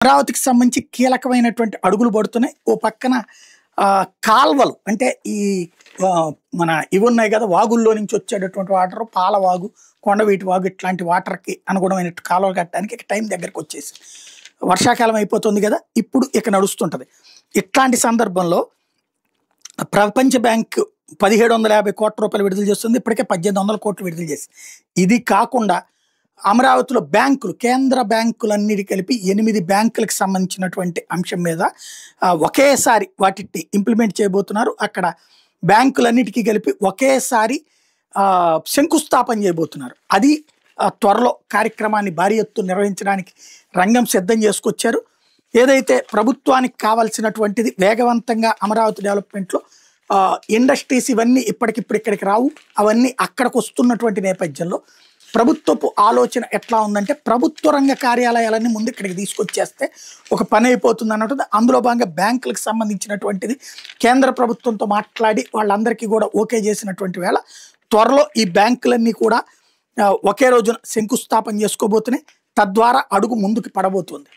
అమరావతికి సంబంధించి కీలకమైనటువంటి అడుగులు పడుతున్నాయి. ఓ పక్కన కాల్వలు అంటే ఈ మన ఇవి ఉన్నాయి కదా, వాగుల్లో నుంచి వచ్చేటటువంటి వాటర్, పాలవాగు, కొండవీటి వాగు ఇట్లాంటి వాటర్‌కి అనుగుణమైన కాలువలు కట్టడానికి ఇక టైం దగ్గరకు వచ్చేసింది. వర్షాకాలం అయిపోతుంది కదా, ఇప్పుడు ఇక నడుస్తుంటది. ఇట్లాంటి సందర్భంలో ప్రపంచ బ్యాంక్ 1750 కోట్ల రూపాయలు విడుదల చేస్తుంది. ఇప్పటికే 1800 కోట్లు విడుదల చేసింది. ఇది కాకుండా అమరావతిలో బ్యాంకులు, కేంద్ర బ్యాంకులన్నిటి కలిపి 8 బ్యాంకులకు సంబంధించినటువంటి అంశం మీద ఒకేసారి వాటిని ఇంప్లిమెంట్ చేయబోతున్నారు. అక్కడ బ్యాంకులన్నిటికీ కలిపి ఒకేసారి శంకుస్థాపన చేయబోతున్నారు. అది త్వరలో కార్యక్రమాన్ని భారీ ఎత్తున నిర్వహించడానికి రంగం సిద్ధం చేసుకొచ్చారు. ఏదైతే ప్రభుత్వానికి కావాల్సినటువంటిది వేగవంతంగా అమరావతి డెవలప్మెంట్లో ఇండస్ట్రీస్ ఇవన్నీ ఇప్పటికిప్పుడు ఇక్కడికి రావు, అవన్నీ అక్కడికి వస్తున్నటువంటి నేపథ్యంలో ప్రభుత్వపు ఆలోచన ఎట్లా ఉందంటే ప్రభుత్వ రంగ కార్యాలయాలన్నీ ముందు ఇక్కడికి తీసుకొచ్చేస్తే ఒక పని అయిపోతుంది అన్నట్టు. అందులో భాగంగా బ్యాంకులకు సంబంధించినటువంటిది కేంద్ర ప్రభుత్వంతో మాట్లాడి వాళ్ళందరికీ కూడా ఓకే చేసినటువంటి వేళ త్వరలో ఈ బ్యాంకులన్నీ కూడా ఒకే రోజున శంకుస్థాపన చేసుకోబోతున్నాయి. తద్వారా అడుగు ముందుకు పడబోతుంది.